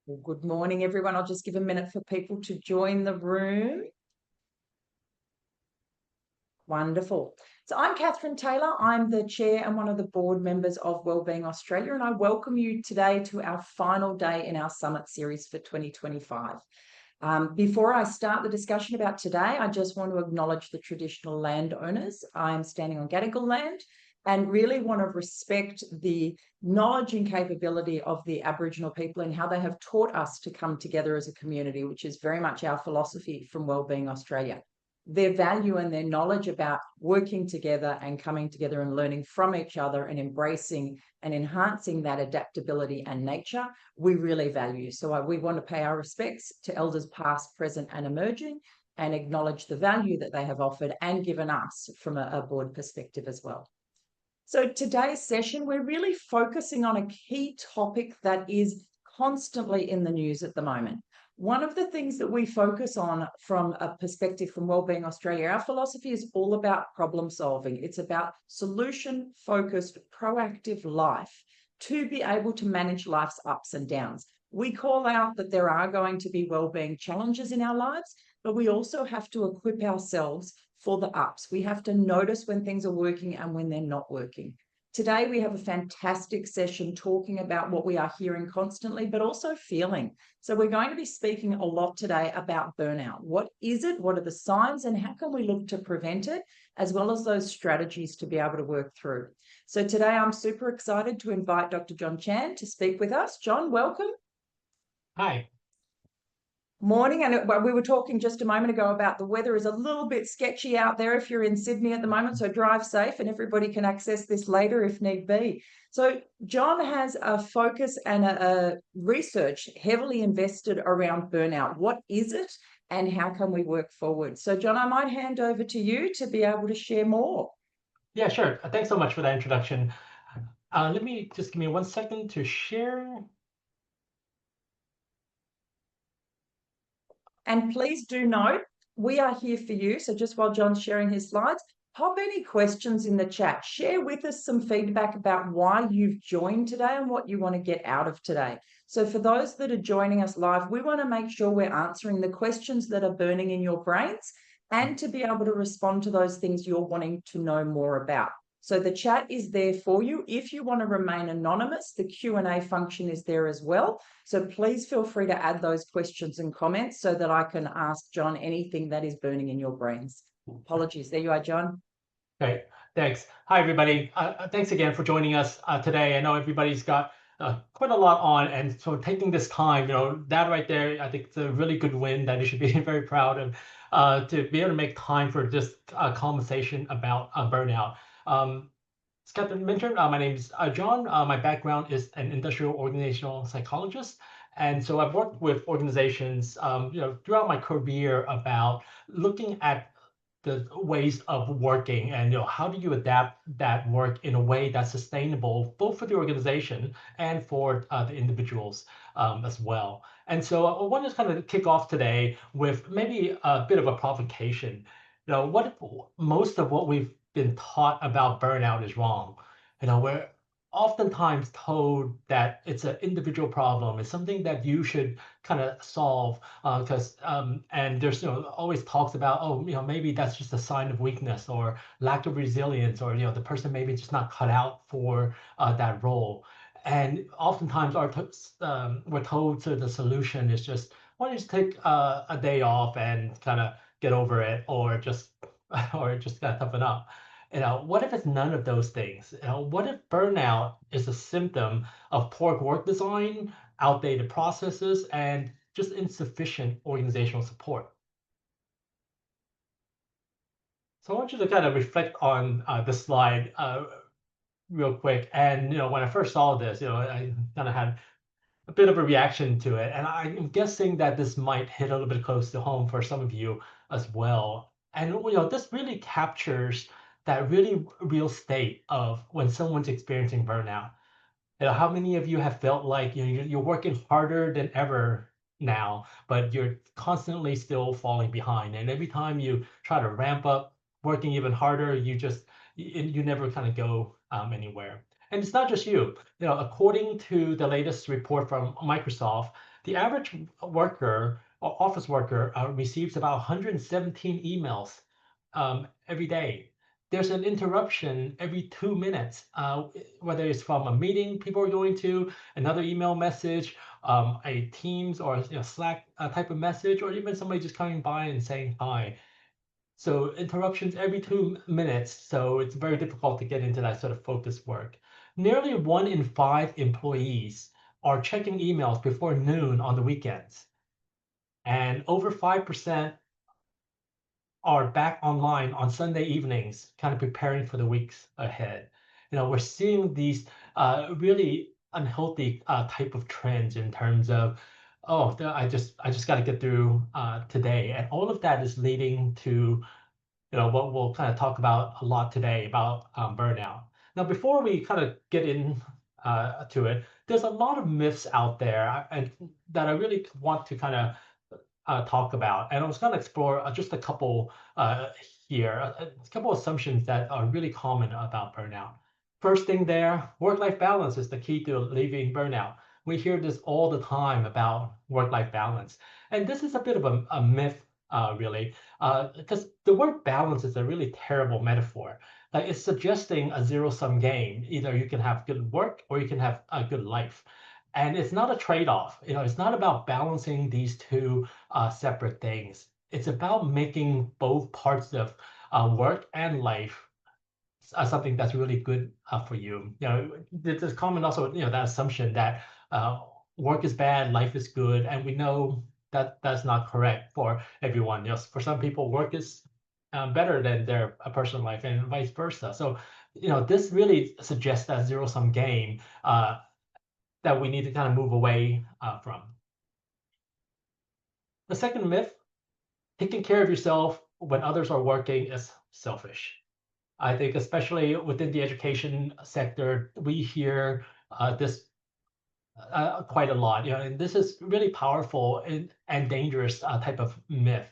Well, good morning, everyone. I'll just give a minute for people to join the room. Wonderful. So I'm Catherine Taylor. I'm the chair and one of the board members of Wellbeing Australia, and I welcome you today to our final day in our summit series for 2025. Before I start the discussion about today, I just want to acknowledge the traditional landowners. I'm standing on Gadigal land and really want to respect the knowledge and capability of the Aboriginal people and how they have taught us to come together as a community, which is very much our philosophy from Wellbeing Australia. Their value and their knowledge about working together and coming together and learning from each other and embracing and enhancing that adaptability and nature, we really value. So we want to pay our respects to elders past, present and emerging, and acknowledge the value that they have offered and given us from a board perspective as well. So today's session, we're really focusing on a key topic that is constantly in the news at the moment. One of the things that we focus on from a perspective from Wellbeing Australia, our philosophy is all about problem solving. It's about solution-focused, proactive life to be able to manage life's ups and downs. We call out that there are going to be wellbeing challenges in our lives, but we also have to equip ourselves for the ups. We have to notice when things are working and when they're not working. Today, we have a fantastic session talking about what we are hearing constantly, but also feeling. So we're going to be speaking a lot today about burnout. What is it? What are the signs? And how can we look to prevent it, as well as those strategies to be able to work through? So today, I'm super excited to invite Dr. John Chan to speak with us. John, welcome. Hi. Morning, and we were talking just a moment ago about the weather is a little bit sketchy out there if you're in Sydney at the moment, so drive safe and everybody can access this later if need be. So John has a focus and a research heavily invested around burnout. What is it and how can we work forward? So John, I might hand over to you to be able to share more. Yeah, sure. Thanks so much for that introduction. Let me just give me 1 second to share. And please do note, we are here for you. So just while John's sharing his slides, pop any questions in the chat. Share with us some feedback about why you've joined today and what you want to get out of today. So for those that are joining us live, we want to make sure we're answering the questions that are burning in your brains and to be able to respond to those things you're wanting to know more about. So the chat is there for you. If you want to remain anonymous, the Q&A function is there as well. So please feel free to add those questions and comments so that I can ask John anything that is burning in your brains. Apologies. There you are, John. Great. Thanks. Hi, everybody. Thanks again for joining us today. I know everybody's got quite a lot on, and so taking this time, that right there, I think it's a really good win that you should be very proud of, to be able to make time for this conversation about burnout. As Catherine mentioned, my name is John. My background is an industrial organizational psychologist. And so I've worked with organizations, throughout my career about looking at the ways of working and how do you adapt that work in a way that's sustainable both for the organization and for the individuals as well. And so I want to kind of kick off today with maybe a bit of a provocation. What if most of what we've been taught about burnout is wrong? We're oftentimes told that it's an individual problem. It's something that you should kind of solve because and there's always talks about, oh, maybe that's just a sign of weakness or lack of resilience, or the person maybe just not cut out for that role. And oftentimes we're told to the solution is just, why don't you just take a day off and kind of get over it, or just kind of toughen up. What if it's none of those things? What if burnout is a symptom of poor work design, outdated processes, and just insufficient organizational support? So I want you to kind of reflect on this slide real quick. And when I first saw this, I kind of had a bit of a reaction to it, and I'm guessing that this might hit a little bit close to home for some of you as well. And this really captures that really real state of when someone's experiencing burnout. How many of you have felt like you're working harder than ever now, but you're constantly still falling behind, and every time you try to ramp up working even harder, you never kind of go anywhere. And it's not just you. According to the latest report from Microsoft, The average worker or office worker receives about 117 emails every day. There's an interruption every 2 minutes, whether it's from a meeting people are going to, another email message, a Teams or Slack type of message, or even somebody just coming by and saying hi. So interruptions every 2 minutes. So it's very difficult to get into that sort of focused work. Nearly 1 in 5 employees are checking emails before noon on the weekends. And over 5% are back online on Sunday evenings, kind of preparing for the weeks ahead. We're seeing these really unhealthy type of trends in terms of, oh, I just got to get through today, and all of that is leading to what we'll kind of talk about a lot today about burnout. Now, before we kind of get in to it, there's a lot of myths out there and that I really want to kind of talk about. And I was going to explore just a couple here, a couple assumptions that are really common about burnout. First thing there, work-life balance is the key to alleviating burnout. We hear this all the time about work-life balance. And this is a bit of a myth, really, because the word balance is a really terrible metaphor. Like it's suggesting a zero-sum game. Either you can have good work or you can have a good life. And it's not a trade-off. It's not about balancing these two separate things. It's about making both parts of work and life something that's really good for you. There's common also, that assumption that work is bad, life is good, and we know that that's not correct for everyone. For some people, work is better than their personal life, and vice versa. So, this really suggests that zero-sum game that we need to kind of move away from. The second myth, taking care of yourself when others are working is selfish. I think especially within the education sector, we hear this quite a lot. And this is really powerful and dangerous type of myth.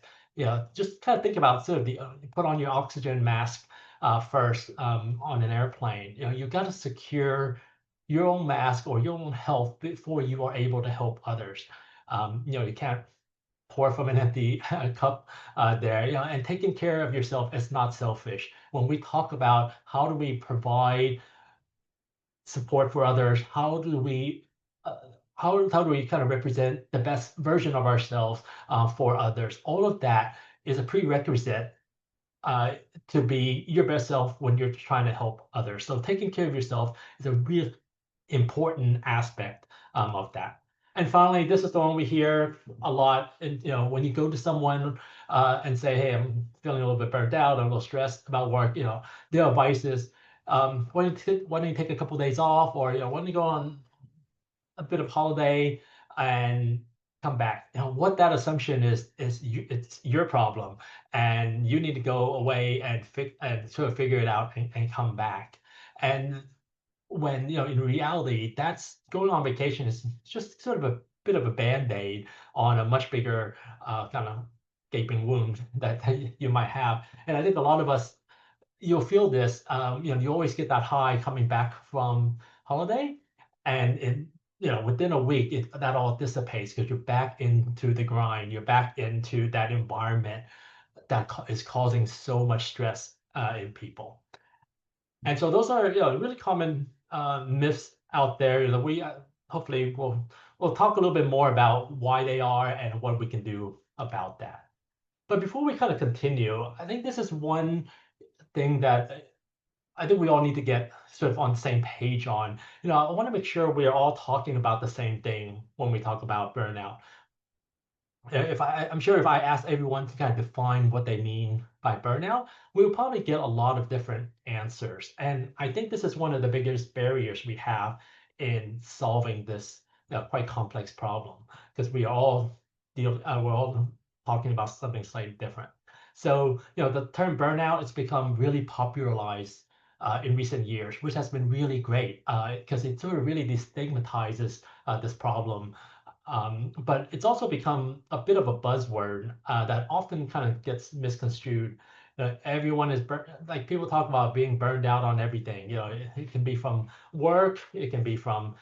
Just kind of think about sort of put on your oxygen mask first on an airplane. You got to secure your own mask or your own health before you are able to help others. You can't pour from an empty cup there. And taking care of yourself is not selfish. When we talk about how do we provide support for others, uh, how do we kind of represent the best version of ourselves for others? All of that is a prerequisite uh, to be your best self when you're trying to help others. So taking care of yourself is a real important aspect of that. And finally, this is the one we hear a lot. And when you go to someone and say, "Hey, I'm feeling a little bit burnt out, I'm a little stressed about work," their advice is, why don't you take a couple days off, or why don't you go on a bit of holiday and come back? What that assumption is it's your problem, and you need to go away and sort of figure it out and come back. And when in reality, that's going on vacation is just sort of a bit of a band-aid on a much bigger kind of gaping wound that you might have. And I think a lot of us, you'll feel this. You always get that high coming back from holiday, and within a week that all dissipates because you're back into the grind, you're back into that environment that is causing so much stress in people. And so those are really common myths out there that we hopefully we'll talk a little bit more about why they are and what we can do about that. But before we kind of continue, I think this is one thing that I think we all need to get sort of on the same page on. I want to make sure we're all talking about the same thing when we talk about burnout. I'm sure if I ask everyone to kind of define what they mean by burnout, we'll probably get a lot of different answers. And I think this is one of the biggest barriers we have in solving this quite complex problem, because we're all talking about something slightly different. So, the term burnout has become really popularized in recent years, which has been really great because it sort of really destigmatizes this problem, but it's also become a bit of a buzzword that often kind of gets misconstrued. Everyone is like people talk about being burned out on everything. It can be from work, it can be from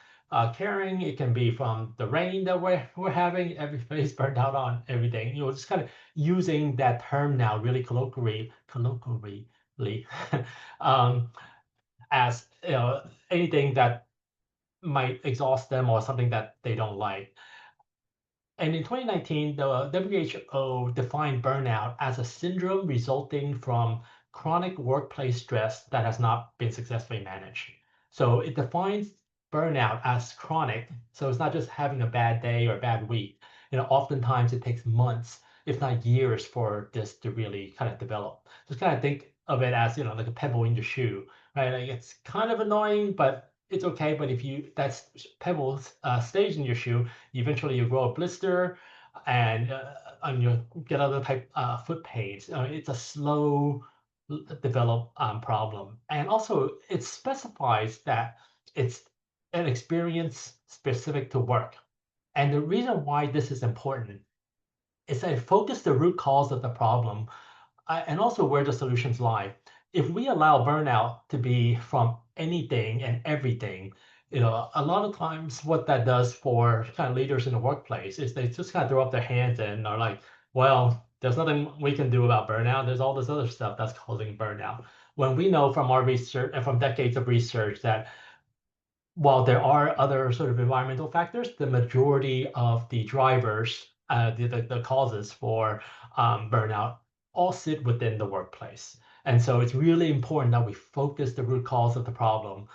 caring. It can be from the rain that we're having. Everybody's burned out on everything. Just kind of using that term now really colloquially, um, as anything that might exhaust them or something that they don't like. And in 2019, the WHO defined burnout as a syndrome resulting from chronic workplace stress that has not been successfully managed. So it defines burnout as chronic. So it's not just having a bad day or a bad week. Oftentimes it takes months, if not years, for this to really kind of develop. Just kind of think of it as, like a pebble in your shoe, right? Like it's kind of annoying, but it's okay. But if that pebble stays in your shoe, eventually you grow a blister and you get other type foot pains. It's a slow develop problem. And also it specifies that it's an experience specific to work. And the reason why this is important is that it focuses the root cause of the problem and also where the solutions lie. If we allow burnout to be from anything and everything, a lot of times what that does for kind of leaders in the workplace is they just kind of throw up their hands and are like, well, there's nothing we can do about burnout. There's all this other stuff that's causing burnout. When we know from our research and from decades of research that while there are other sort of environmental factors, the majority of the drivers, the causes for burnout, all sit within the workplace. And so it's really important that we focus the root cause of the problem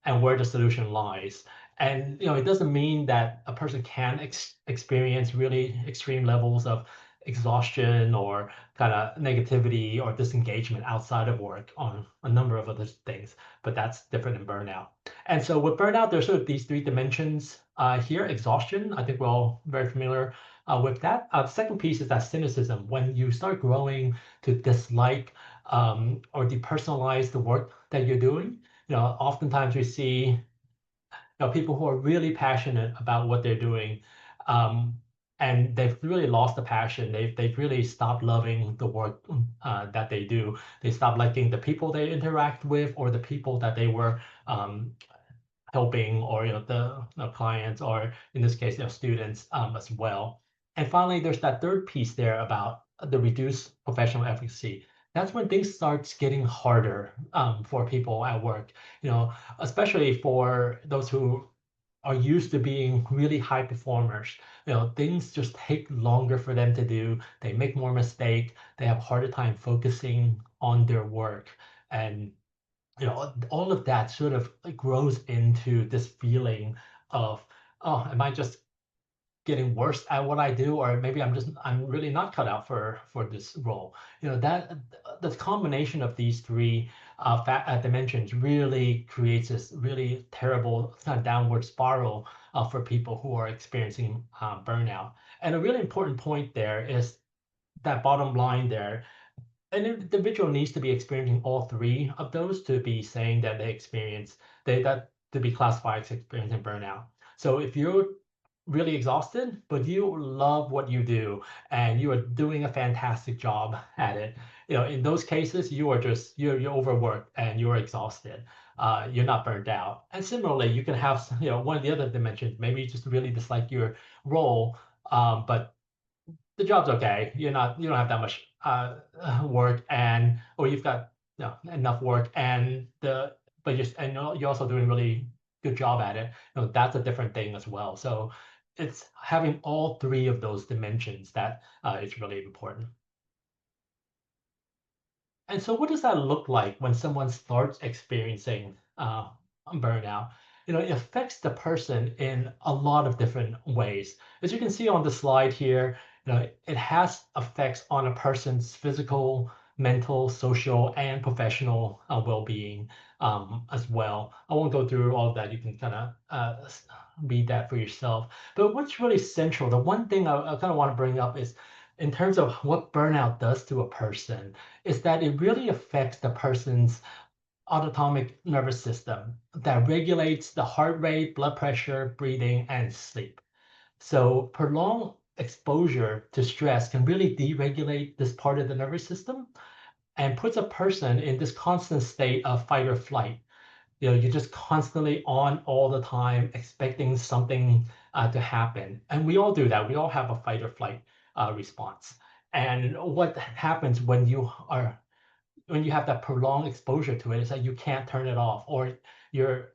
and where the solution lies. And it doesn't mean that a person can experience really extreme levels of exhaustion or kind of negativity or disengagement outside of work on a number of other things, but that's different than burnout. And so with burnout, there's sort of these three dimensions here. Exhaustion, I think we're all very familiar with that. The second piece is that cynicism. When you start growing to dislike or depersonalize the work that you're doing, oftentimes we see people who are really passionate about what they're doing, um, and they've really lost the passion. They've really stopped loving the work that they do. They stop liking the people they interact with or the people that they were helping, or the clients, or in this case, students as well. And finally, there's that third piece there about the reduced professional efficacy. That's when things starts getting harder for people at work. Especially for those who are used to being really high performers. Things just take longer for them to do. They make more mistake. They have a harder time focusing on their work, and all of that sort of grows into this feeling of, oh, am I just getting worse at what I do, or maybe I'm really not cut out for this role. That the combination of these three dimensions really creates this really terrible kind of downward spiral for people who are experiencing burnout. And a really important point there is that bottom line there, an individual needs to be experiencing all three of those to be saying that that to be classified as experiencing burnout. So if you're really exhausted, but you love what you do and you are doing a fantastic job at it, in those cases, you're overworked and you're exhausted. You're not burned out. And similarly, you can have, one of the other dimensions, maybe you just really dislike your role, but the job's okay. You don't have that much work, or you've got enough work, you're also doing really good job at it. That's a different thing as well. So it's having all three of those dimensions that is really important. And so what does that look like when someone starts experiencing burnout? It affects the person in a lot of different ways. As you can see on the slide here, it has effects on a person's physical, mental, social, and professional well-being as well. I won't go through all of that. You can kind of read that for yourself. But what's really central, the one thing I kind of want to bring up is in terms of what burnout does to a person, is that it really affects the person's autonomic nervous system that regulates the heart rate, blood pressure, breathing, and sleep. So prolonged exposure to stress can really deregulate this part of the nervous system and puts a person in this constant state of fight or flight. You're just constantly on all the time, expecting something to happen. And we all do that. We all have a fight or flight response. And what happens when you have that prolonged exposure to it is that you can't turn it off, or your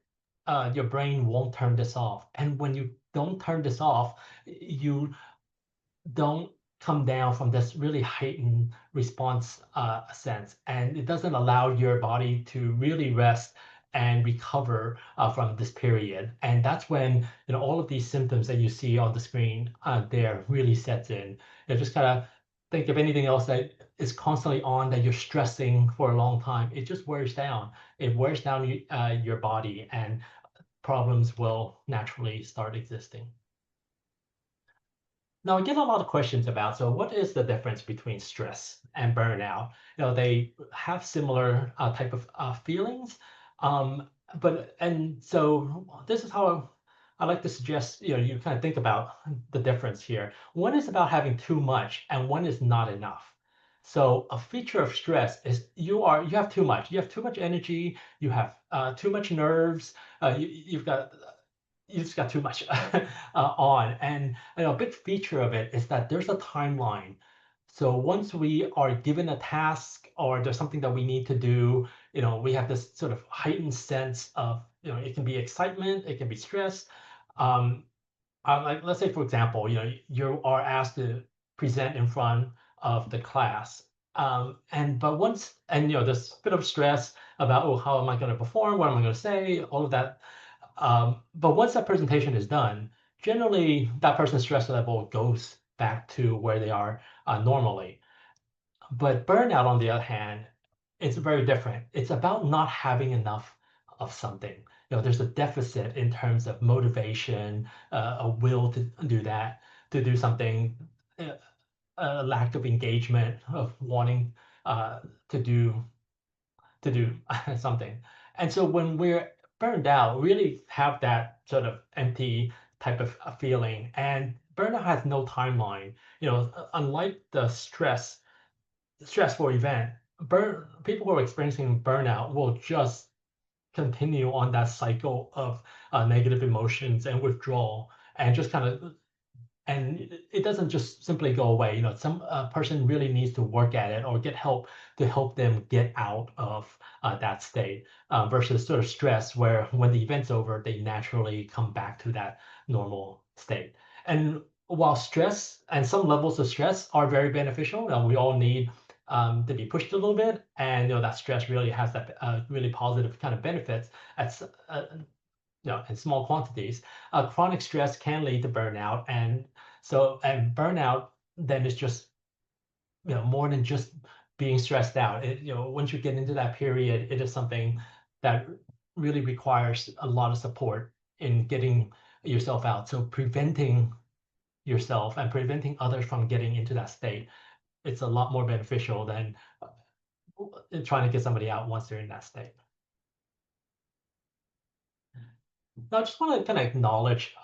brain won't turn this off. And when you don't turn this off, you don't come down from this really heightened response sense, and it doesn't allow your body to really rest and recover from this period. And that's when all of these symptoms that you see on the screen there really sets in. Just kind of think of anything else that is constantly on that you're stressing for a long time. It just wears down. It wears down your body, and problems will naturally start existing. Now, I get a lot of questions about, so what is the difference between stress and burnout? They have similar type of feelings, and so this is how I like to suggest, you kind of think about the difference here. One is about having too much, and one is not enough. So a feature of stress is you have too much. You have too much energy. You have too much nerves. You just got too much on. And a big feature of it is that there's a timeline. So once we are given a task or there's something that we need to do, we have this sort of heightened sense of, it can be excitement, it can be stress. Um, like, let's say, for example, you are asked to present in front of the class. There's a bit of stress about, oh, how am I going to perform? What am I going to say? All of that. But once that presentation is done, generally that person's stress level goes back to where they are normally. But burnout, on the other hand, it's very different. It's about not having enough of something. There's a deficit in terms of motivation, a will to do that, to do something, a lack of engagement of wanting to do something. And so when we're burned out, we really have that sort of empty type of feeling. And burnout has no timeline. Unlike the stressful event, people who are experiencing burnout will just continue on that cycle of negative emotions and withdrawal, and just kind of, and it doesn't just simply go away. Some person really needs to work at it or get help to help them get out of that state, versus sort of stress, where when the event's over, they naturally come back to that normal state. And while stress and some levels of stress are very beneficial, we all need to be pushed a little bit, and that stress really has that really positive kind of benefits at in small quantities. Chronic stress can lead to burnout, and burnout then is just more than just being stressed out. Once you get into that period, it is something that really requires a lot of support in getting yourself out. So preventing yourself and preventing others from getting into that state, it's a lot more beneficial than trying to get somebody out once they're in that state. Now, I just want to kind of acknowledge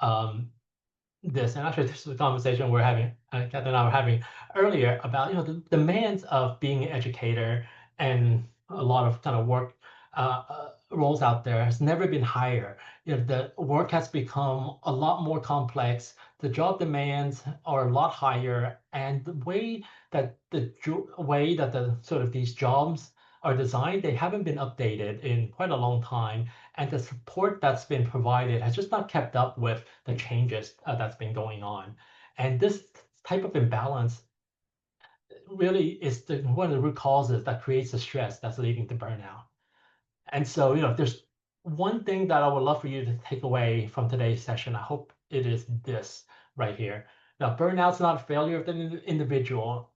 this, and actually, this is a conversation we're having, Catherine and I were having earlier about, the demands of being an educator and a lot of kind of work roles out there has never been higher. The work has become a lot more complex. The job demands are a lot higher, and the way that the sort of these jobs are designed, they haven't been updated in quite a long time, and the support that's been provided has just not kept up with the changes that's been going on. And this type of imbalance really is one of the root causes that creates the stress that's leading to burnout. And so, if there's one thing that I would love for you to take away from today's session, I hope it is this right here. Now, burnout's not a failure of the individual.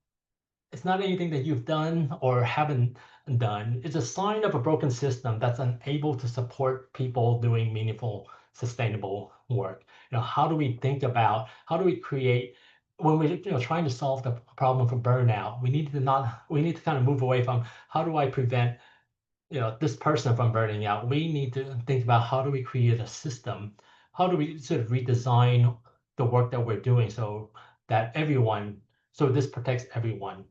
It's not anything that you've done or haven't done. It's a sign of a broken system that's unable to support people doing meaningful, sustainable work. How do we think about, how do we create, when we're trying to solve the problem for burnout, we need to kind of move away from how do I prevent this person from burning out. We need to think about how do we create a system, how do we sort of redesign the work that we're doing so this protects everyone.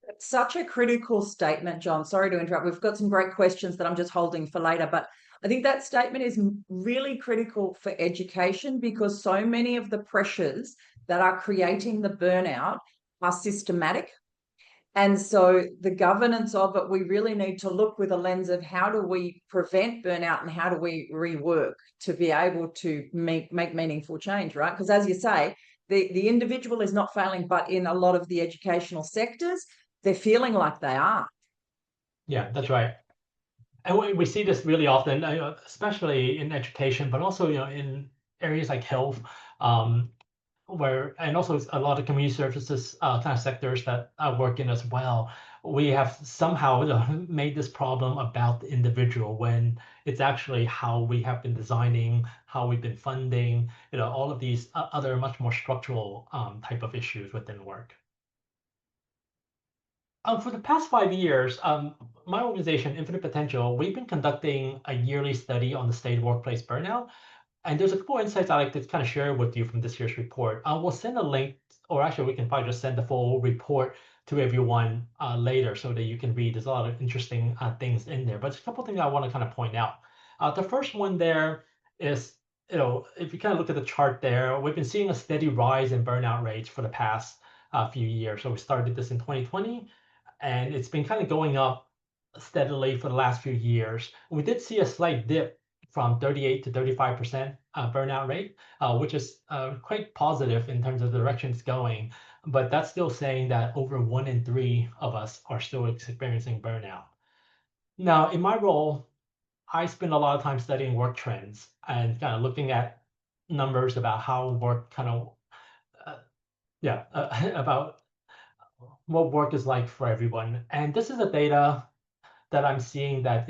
It's such a critical statement, John. Sorry to interrupt. We've got some great questions that I'm just holding for later, but I think that statement is really critical for education because so many of the pressures that are creating the burnout are systematic. And so the governance of it, we really need to look with a lens of how do we prevent burnout and how do we rework to be able to make meaningful change, right? Because as you say, the individual is not failing, but in a lot of the educational sectors, they're feeling like they are. Yeah, that's right. And we see this really often, especially in education, but also in areas like health, um, where and also a lot of community services kind of sectors that I work in as well. We have somehow made this problem about the individual when it's actually how we have been designing, how we've been funding, all of these other much more structural type of issues within work. For the past 5 years, my organization, Infinite Potential, we've been conducting a yearly study on the state of workplace burnout. And there's a couple insights I'd like to kind of share with you from this year's report. We'll send a link, or actually, we can probably just send the full report to everyone later so that you can read. There's a lot of interesting things in there. But there's a couple things I want to kind of point out. The first one there is, if you kind of look at the chart there, we've been seeing a steady rise in burnout rates for the past few years. So we started this in 2020, and it's been kind of going up steadily for the last few years. We did see a slight dip from 38 to 35% burnout rate, which is quite positive in terms of the direction it's going. But that's still saying that over 1 in 3 of us are still experiencing burnout. Now, in my role, I spend a lot of time studying work trends and kind of looking at numbers about how work kind of, about what work is like for everyone. And this is the data that I'm seeing that,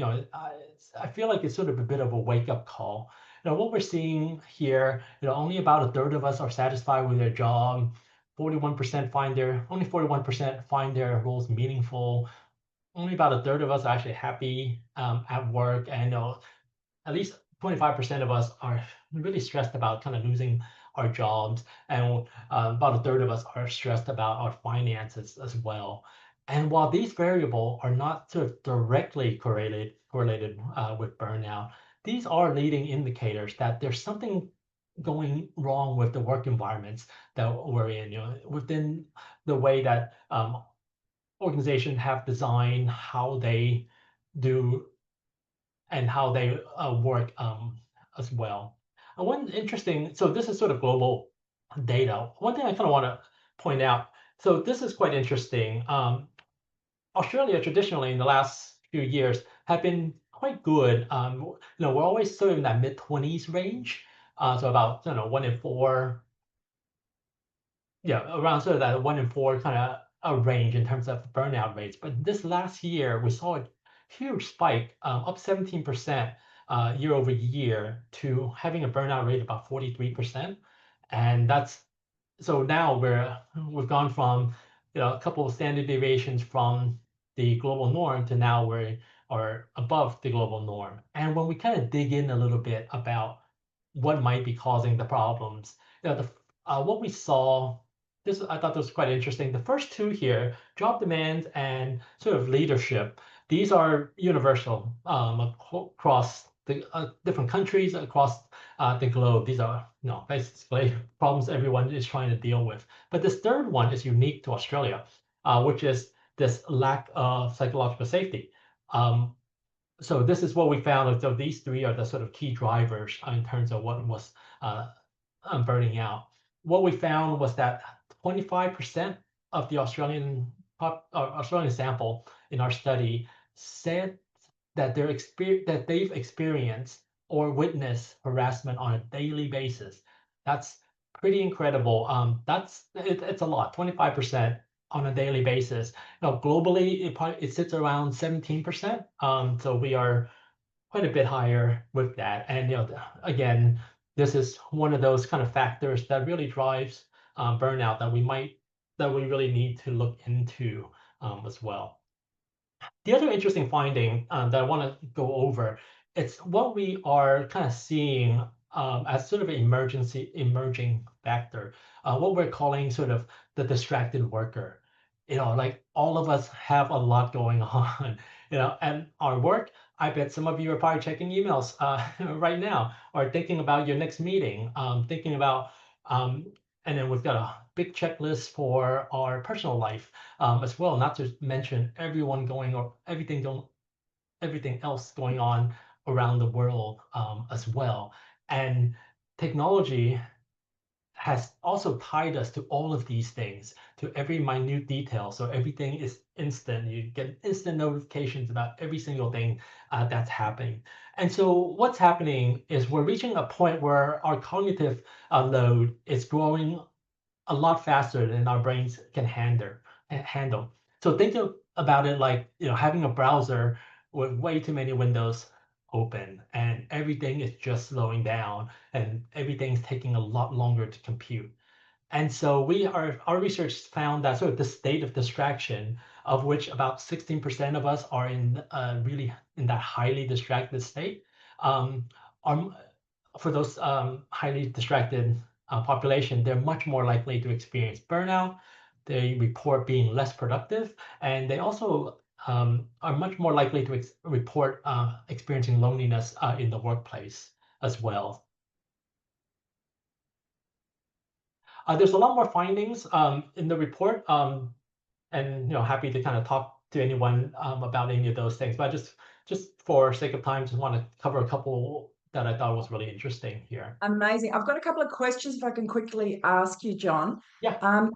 I feel like it's sort of a bit of a wake-up call. What we're seeing here, only about a third of us are satisfied with their job. 41% only 41% find their roles meaningful. Only about a third of us are actually happy at work, and at least 25% of us are really stressed about kind of losing our jobs, and about a third of us are stressed about our finances as well. And while these variables are not sort of directly correlated with burnout, these are leading indicators that there's something going wrong with the work environments that we're in. Within the way that organizations have designed how they do and how they work as well. And so this is sort of global data. One thing I kind of want to point out, so this is quite interesting. Australia traditionally in the last few years have been quite good. We're always sort of in that mid-20s range. So about 1 in 4, around sort of that 1 in 4 kind of a range in terms of burnout rates. But this last year, we saw a huge spike, up 17% year over year to having a burnout rate of about 43%. And so now we've gone from a couple of standard deviations from the global norm to now we are above the global norm. And when we kind of dig in a little bit about what might be causing the problems, what we saw, I thought this was quite interesting. The first two here, job demands and sort of leadership, these are universal across the different countries across the globe. These are basically problems everyone is trying to deal with. But this third one is unique to Australia, which is this lack of psychological safety. So this is what we found. So these three are the sort of key drivers in terms of what was burning out. What we found was that 25% of the Australian sample in our study said that that they've experienced or witnessed harassment on a daily basis. That's pretty incredible. It's a lot. 25% on a daily basis. Now, globally, it sits around 17%. So we are quite a bit higher with that. And again, this is one of those kind of factors that really drives burnout that we really need to look into as well. The other interesting finding that I want to go over, it's what we are kind of seeing as sort of an emerging factor, what we're calling sort of the distracted worker. Like all of us have a lot going on. And our work, I bet some of you are probably checking emails right now, or thinking about your next meeting, thinking about, and then we've got a big checklist for our personal life as well, not to mention everyone going or everything else going on around the world as well. And technology has also tied us to all of these things, to every minute detail. So everything is instant. You get instant notifications about every single thing that's happening. And so what's happening is we're reaching a point where our cognitive load is growing a lot faster than our brains can handle. So think about it like having a browser with way too many windows open, and everything is just slowing down, and everything's taking a lot longer to compute. And so our research found that sort of the state of distraction, of which about 16% of us are in really in that highly distracted state, um, are for those highly distracted population, they're much more likely to experience burnout. They report being less productive, and they also are much more likely to report experiencing loneliness in the workplace as well. There's a lot more findings in the report, and happy to kind of talk to anyone about any of those things. But just for sake of time, just want to cover a couple that I thought was really interesting here. Amazing. I've got a couple of questions if I can quickly ask you, John. Yeah.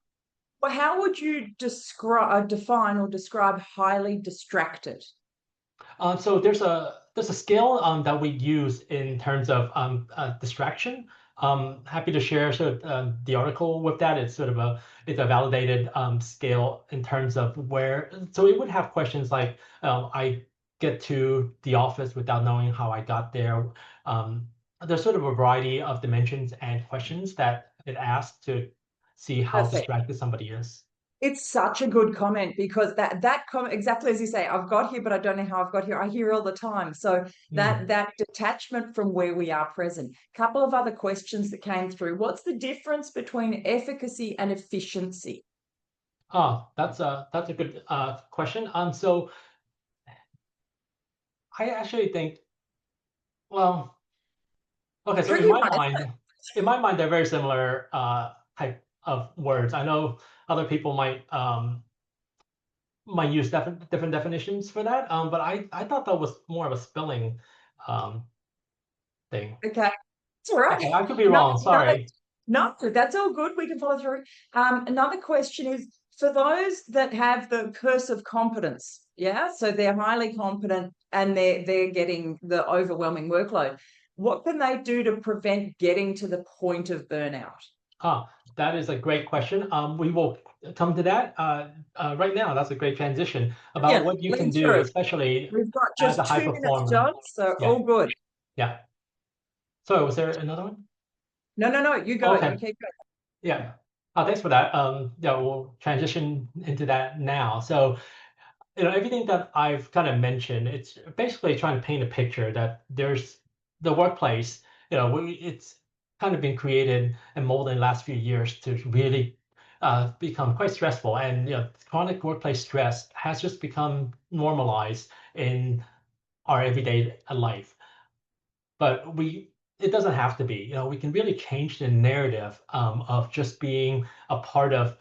Well, how would you define or describe highly distracted? So there's a scale that we use in terms of distraction. Happy to share sort of the article with that. It's a validated scale in terms of where. So it would have questions like I get to the office without knowing how I got there. Um, there's sort of a variety of dimensions and questions that it asks to see how Perfect. distracted somebody is. It's such a good comment because that comment, exactly as you say, I've got here, but I don't know how I've got here. I hear all the time. So Mm. that detachment from where we are present. Couple of other questions that came through. What's the difference between efficacy and efficiency? That's a good question. So I actually think, well, okay, so Tricky one. in my mind, they're very similar type of words. I know other people might use different definitions for that, but I thought that was more of a spelling um, thing. Okay. It's all right. Okay, I could be Another, wrong. another, Sorry. no, that's all good. We can follow through. Another question is for those that have the curse of competence. Yeah, so they're highly competent and they're getting the overwhelming workload. What can they do to prevent getting to the point of burnout? That is a great question. We will come to that right now. That's a great transition about Brilliant. what you can Lead do, through. especially We've got as a just high 2 minutes, performer. John. So Yeah, all good. yeah. Sorry, was there another one? No, no, no. You go. You Okay. keep going. Yeah. Thanks for that. Yeah, we'll transition into that now. So, everything that I've kind of mentioned, it's basically trying to paint a picture that there's the workplace, it's kind of been created and molded in the last few years to really become quite stressful. And, chronic workplace stress has just become normalized in our everyday life. But it doesn't have to be. We can really change the narrative of just being a part of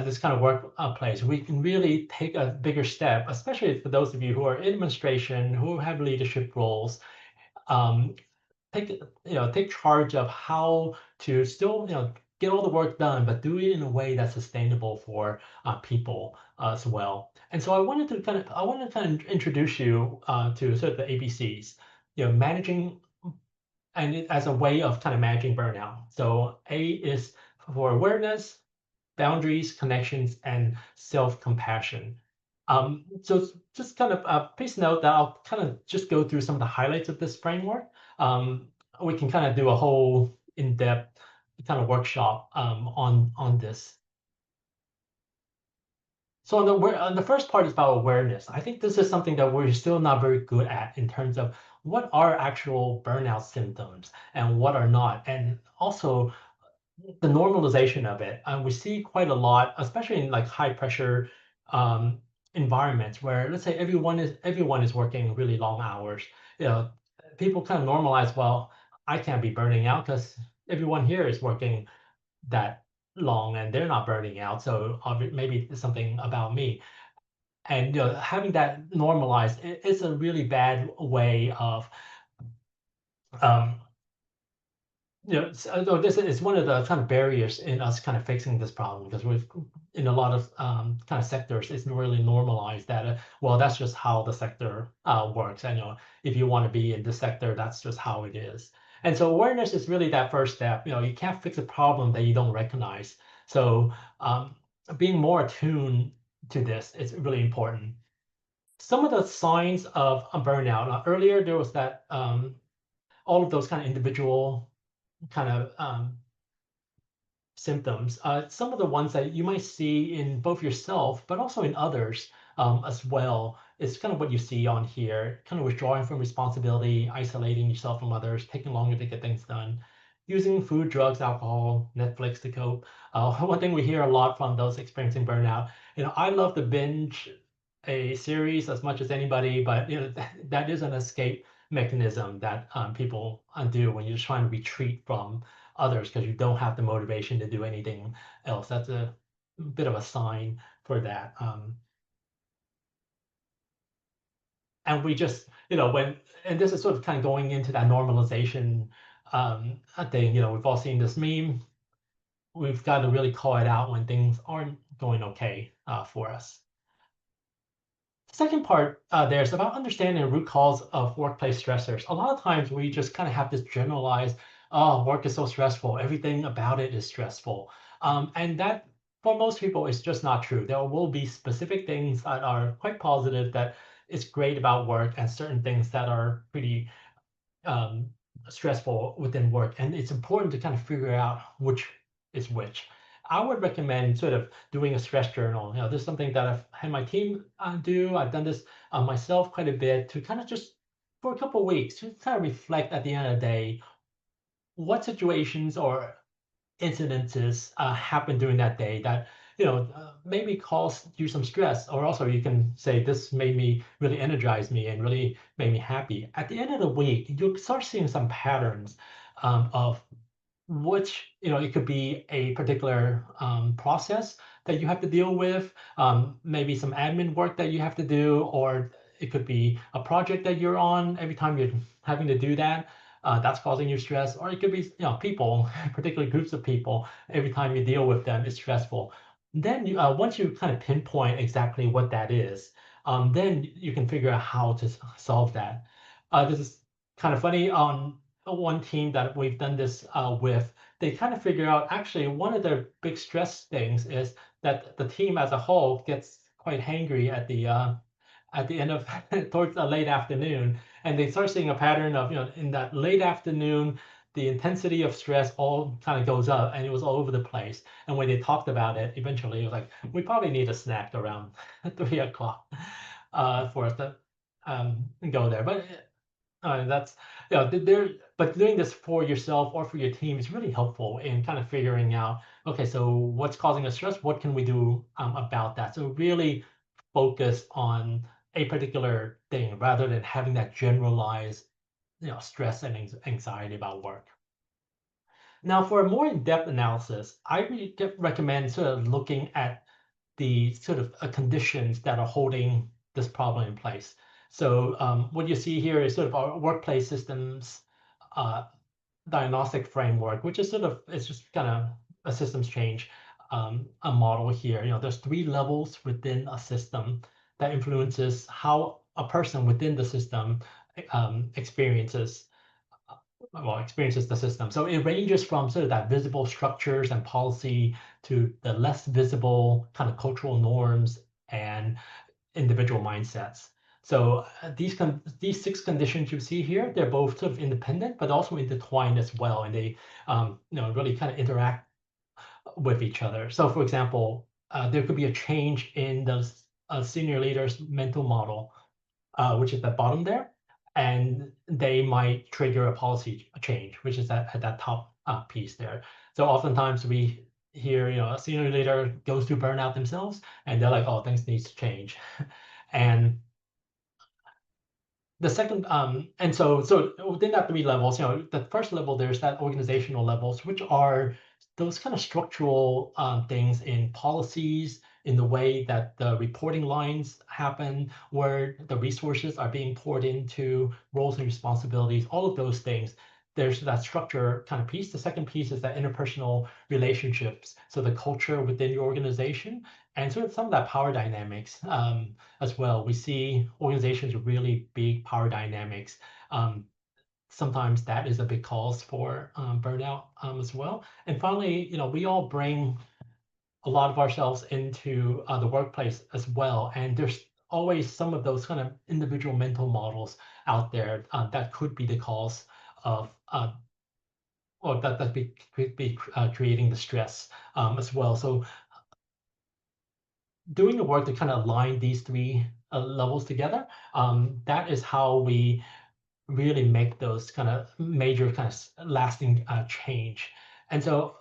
this kind of workplace. We can really take a bigger step, especially for those of you who are in administration, who have leadership roles. Um, take charge of how to still get all the work done, but do it in a way that's sustainable for people as well. And so I wanted to kind of introduce you to sort of the ABCs, managing and as a way of kind of managing burnout. So A is for awareness, boundaries, connections, and self-compassion. So just kind of please note that I'll kind of just go through some of the highlights of this framework. We can kind of do a whole in-depth kind of workshop on this. So on the first part is about awareness. I think this is something that we're still not very good at in terms of what are actual burnout symptoms and what are not, and also the normalization of it. We see quite a lot, especially in like high pressure um, environments where, let's say, everyone is working really long hours, you know, people kind of normalize, well, I can't be burning out because everyone here is working that long and they're not burning out. So maybe it's something about me. And having that normalized is a really bad way of um, so this is one of the kind of barriers in us kind of fixing this problem because we've in a lot of kind of sectors, it's really normalized that well, that's just how the sector works. And if you want to be in this sector, that's just how it is. And so awareness is really that first step. You can't fix a problem that you don't recognize. So being more attuned to this is really important. Some of the signs of a burnout. Earlier, there was that all of those kind of individual kind of symptoms. Some of the ones that you might see in both yourself, but also in others as well, is kind of what you see on here, kind of withdrawing from responsibility, isolating yourself from others, taking longer to get things done, using food, drugs, alcohol, Netflix to cope. One thing we hear a lot from those experiencing burnout, I love to binge a series as much as anybody, but that is an escape mechanism that people do when you're just trying to retreat from others because you don't have the motivation to do anything else. That's a bit of a sign for that. And we just, and this is sort of kind of going into that normalization thing. We've all seen this meme. We've got to really call it out when things aren't going okay for us. Second part there's about understanding the root cause of workplace stressors. A lot of times we just kind of have this generalized, oh, work is so stressful. Everything about it is stressful. And that for most people is just not true. There will be specific things that are quite positive that is great about work and certain things that are pretty um, stressful within work. And it's important to kind of figure out which is which. I would recommend sort of doing a stress journal. This is something that I've had my team do. I've done this myself quite a bit to kind of just for a couple of weeks to kind of reflect at the end of the day what situations or incidences happen during that day that maybe cause you some stress, or also you can say this made me really energize me and really made me happy. At the end of the week, you'll start seeing some patterns of which it could be a particular process that you have to deal with, maybe some admin work that you have to do, or it could be a project that you're on. Every time you're having to do that, that's causing you stress, or it could be people, particularly groups of people. Every time you deal with them, it's stressful. Then once you kind of pinpoint exactly what that is, then you can figure out how to solve that. This is kind of funny. On one team that we've done this with, they kind of figure out actually one of their big stress things is that the team as a whole gets quite hangry at the end of towards the late afternoon, and they start seeing a pattern of in that late afternoon the intensity of stress all kind of goes up, and it was all over the place. And when they talked about it, eventually it was like we probably need a snack around 3 o'clock for us to go there. But that's there. But doing this for yourself or for your team is really helpful in kind of figuring out, okay, so what's causing us stress? What can we do about that? So really focus on a particular thing rather than having that generalized, stress and anxiety about work. Now, for a more in-depth analysis, I really recommend sort of looking at the sort of conditions that are holding this problem in place. So what you see here is sort of our workplace systems uh, diagnostic framework, which is it's just kind of a systems change, a model here. There's 3 levels within a system that influences how a person within the system experiences the system. So it ranges from sort of that visible structures and policy to the less visible kind of cultural norms and individual mindsets. So these 6 conditions you see here, they're both sort of independent, but also intertwined as well, and they really kind of interact with each other. So for example, there could be a change in the senior leader's mental model, which is the bottom there, and they might trigger a policy change, which is at that top piece there. So oftentimes we hear, a senior leader goes through burnout themselves, and they're like, "Oh, things needs to change." And the second, and so within that three levels, the first level, there's that organizational levels, which are those kind of structural things in policies, in the way that the reporting lines happen, where the resources are being poured into roles and responsibilities, all of those things. There's that structure kind of piece. The second piece is that interpersonal relationships. So the culture within your organization and sort of some of that power dynamics. As well. We see organizations with really big power dynamics. Um, Sometimes that is a big cause for burnout as well. And finally, we all bring a lot of ourselves into the workplace as well. And there's always some of those kind of individual mental models out there that could be the cause of or that could be creating the stress as well. So doing the work to kind of align these three levels together, that is how we really make those kind of major kind of lasting change. And so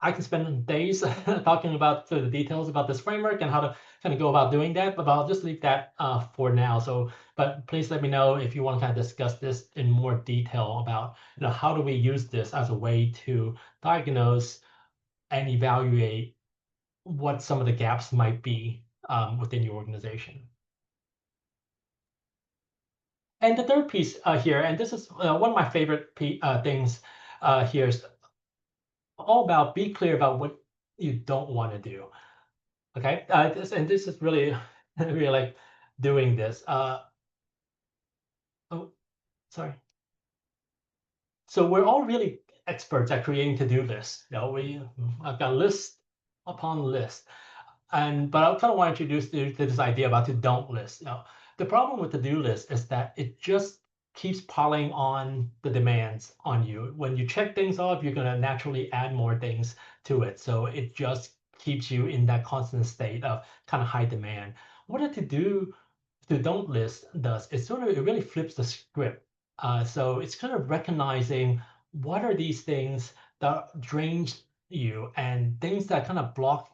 I can spend days talking about the details about this framework and how to kind of go about doing that, but I'll just leave that for now. So, but please let me know if you want to kind of discuss this in more detail about, how do we use this as a way to diagnose and evaluate what some of the gaps might be within your organization. And the third piece here, and this is one of my favorite things here, is all about be clear about what you don't want to do. Okay, this is really, really like doing this. Oh, sorry. So we're all really experts at creating to-do lists. I've got list upon list. But I kind of want to introduce you to this idea about to-don't list. The problem with to-do list is that it just keeps piling on the demands on you. When you check things off, you're going to naturally add more things to it. So it just keeps you in that constant state of kind of high demand. What a to-don't list does is it really flips the script. So it's kind of recognizing what are these things that drains you and things that kind of block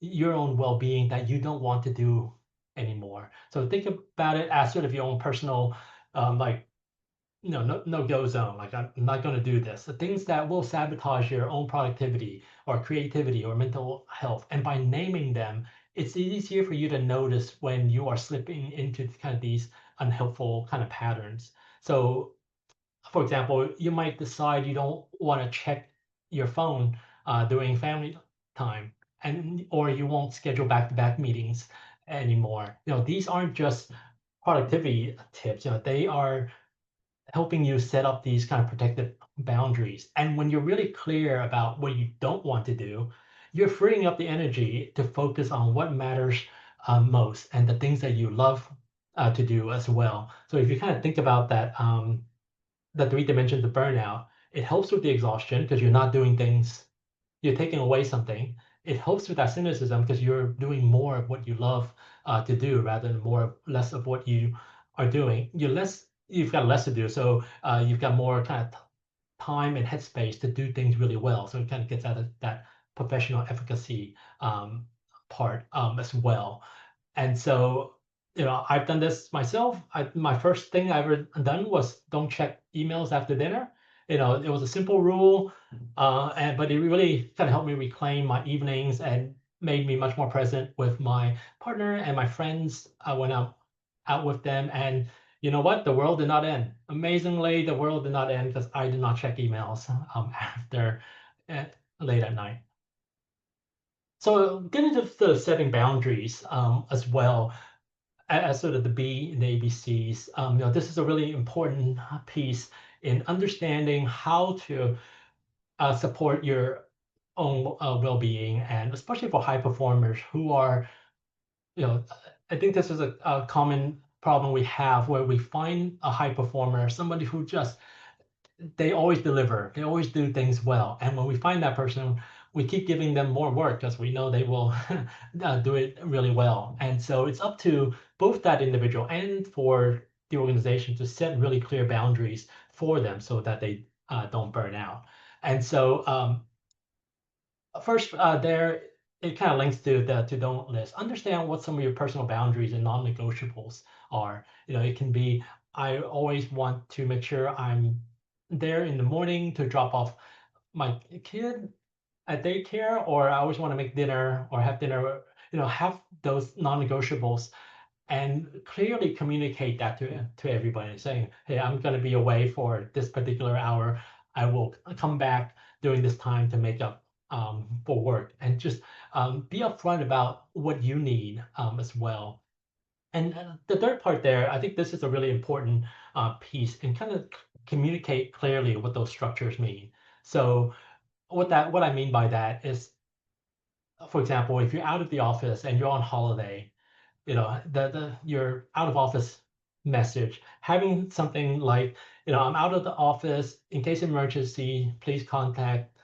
your own well-being that you don't want to do anymore. So think about it as sort of your own personal, like, no-go zone. Like, I'm not going to do this. The things that will sabotage your own productivity or creativity or mental health. And by naming them, it's easier for you to notice when you are slipping into kind of these unhelpful kind of patterns. So for example, you might decide you don't want to check your phone during family time, or you won't schedule back-to-back meetings anymore. These aren't just productivity tips. They are helping you set up these kind of protective boundaries. And when you're really clear about what you don't want to do, you're freeing up the energy to focus on what matters most and the things that you love to do as well. So if you kind of think about that, the three dimensions of burnout, it helps with the exhaustion because you're not doing things, you're taking away something. It helps with that cynicism because you're doing more of what you love to do rather than less of what you are doing. You've got less to do, so you've got more kind of time and headspace to do things really well. So it kind of gets out of that professional efficacy part as well. And so, I've done this myself. My first thing I ever done was don't check emails after dinner. It was a simple rule, but it really kind of helped me reclaim my evenings and made me much more present with my partner and my friends. I went out with them, and you know what? The world did not end. Amazingly, the world did not end because I did not check emails after uh, late at night. So getting into the setting boundaries as well as sort of the B and the ABCs. This is a really important piece in understanding how to support your own well-being, and especially for high performers who are, I think this is a common problem we have where we find a high performer, somebody who just they always deliver. They always do things well. And when we find that person, we keep giving them more work because we know they will do it really well. And so it's up to both that individual and for the organization to set really clear boundaries for them so that they don't burn out. And so First, there it kind of links to the to don't list. Understand what some of your personal boundaries and non-negotiables are. It can be I always want to make sure I'm there in the morning to drop off my kid at daycare, or I always want to make dinner or have dinner. Have those non-negotiables and clearly communicate that to everybody, saying, "Hey, I'm going to be away for this particular hour. I will come back during this time to make up for work," and just be upfront about what you need as well. And the third part there, I think this is a really important piece, and kind of communicate clearly what those structures mean. So what I mean by that is, for example, if you're out of the office and you're on holiday, the your out of office message, having something like, I'm out of the office, in case of emergency, please contact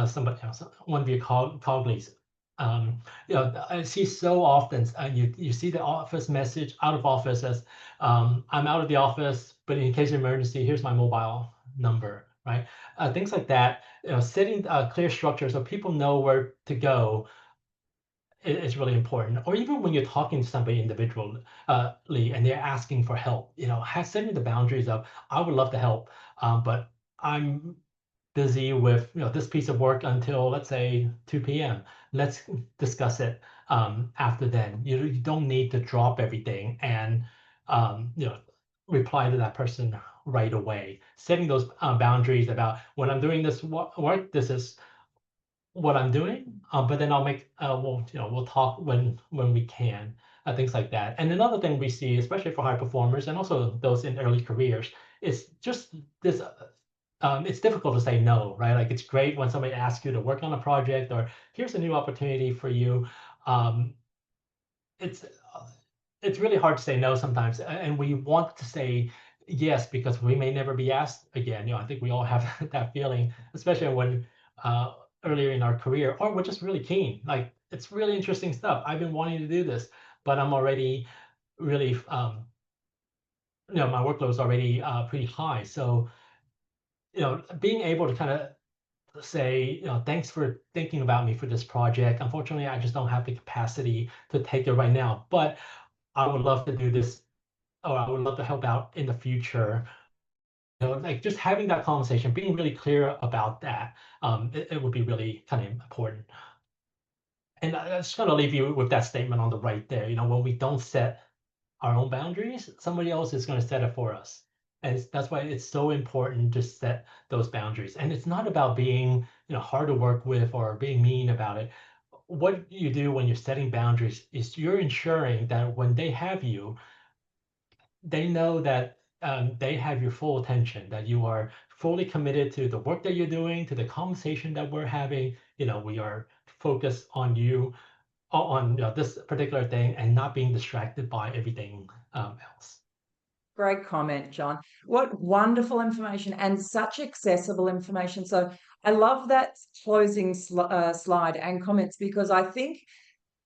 somebody else, one of your colleagues. I see so often, you see the office message out of office as, I'm out of the office, but in case of emergency, here's my mobile number, right? Things like that, setting clear structure so people know where to go is really important. Or even when you're talking to somebody individually, and they're asking for help, setting the boundaries of, I would love to help, but I'm busy with this piece of work until, let's say, 2 p.m. Let's discuss it after then. You don't need to drop everything and reply to that person right away. Setting those boundaries about, when I'm doing this work, this is what I'm doing, but then we'll talk when we can, things like that. And another thing we see, especially for high performers and also those in early careers, is just this. It's difficult to say no, right? Like, it's great when somebody asks you to work on a project, or here's a new opportunity for you. Um, it's it's really hard to say no sometimes, and we want to say yes because we may never be asked again. I think we all have that feeling, especially when earlier in our career, or we're just really keen. Like, it's really interesting stuff. I've been wanting to do this, but I'm already really, my workload's already pretty high. So, being able to kind of say, thanks for thinking about me for this project. Unfortunately, I just don't have the capacity to take it right now, but I would love to do this, or I would love to help out in the future. Like, just having that conversation, being really clear about that, it would be really kind of important. And I just going to leave you with that statement on the right there. When we don't set our own boundaries, somebody else is going to set it for us. And that's why it's so important to set those boundaries. And it's not about being, hard to work with or being mean about it. What you do when you're setting boundaries is you're ensuring that when they have you, they know that they have your full attention, that you are fully committed to the work that you're doing, to the conversation that we're having. We are focused on you, on this particular thing, and not being distracted by everything else. Great comment, John. What wonderful information, and such accessible information. So I love that closing slide and comments, because I think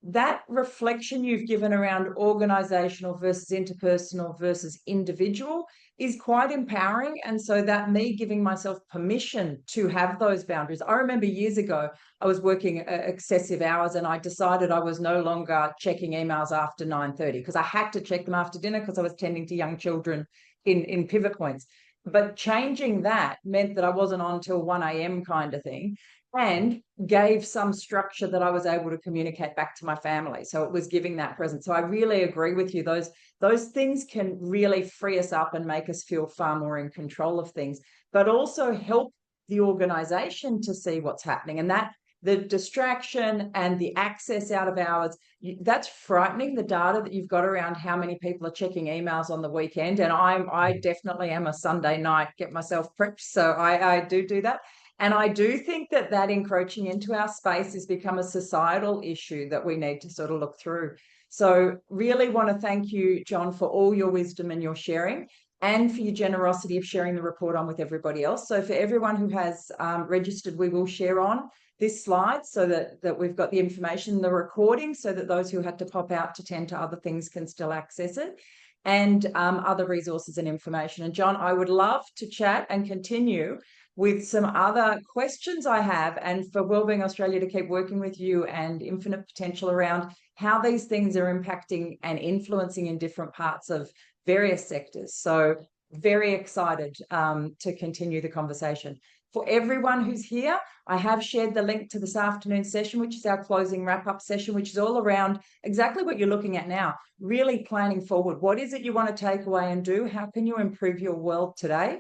that reflection you've given around organizational versus interpersonal versus individual is quite empowering. And so that me giving myself permission to have those boundaries. I remember years ago, I was working excessive hours, and I decided I was no longer checking emails after 9:30 because I had to check them after dinner because I was tending to young children in pivot points. But changing that meant that I wasn't on till 1 a.m. kind of thing, and gave some structure that I was able to communicate back to my family. So it was giving that presence. So I really agree with you. Those things can really free us up and make us feel far more in control of things, but also help the organization to see what's happening. And that the distraction and the access out of hours, that's frightening, the data that you've got around how many people are checking emails on the weekend. And I definitely am a Sunday night, get myself prepped. So I do that. And I do think that encroaching into our space has become a societal issue that we need to sort of look through. So really want to thank you, John, for all your wisdom and your sharing, and for your generosity of sharing the report on with everybody else. So for everyone who has registered, we will share on this slide so that we've got the information, the recording, so that those who had to pop out to tend to other things can still access it, and other resources and information. And John, I would love to chat and continue with some other questions I have, and for Wellbeing Australia to keep working with you and Infinite Potential around how these things are impacting and influencing in different parts of various sectors. So very excited to continue the conversation. For everyone who's here, I have shared the link to this afternoon's session, which is our closing wrap-up session, which is all around exactly what you're looking at now, really planning forward. What is it you want to take away and do? How can you improve your world today?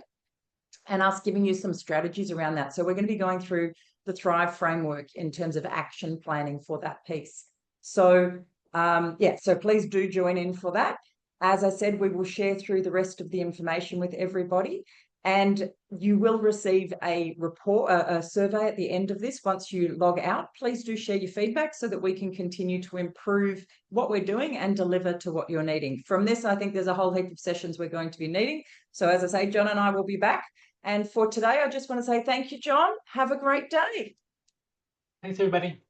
And us giving you some strategies around that. So we're going to be going through the Thrive framework in terms of action planning for that piece. So so please do join in for that. As I said, we will share through the rest of the information with everybody, and you will receive a report, a survey at the end of this. Once you log out, please do share your feedback so that we can continue to improve what we're doing and deliver to what you're needing. From this, I think there's a whole heap of sessions we're going to be needing. So as I say, John and I will be back. And for today, I just want to say thank you, John. Have a great day. Thanks, everybody.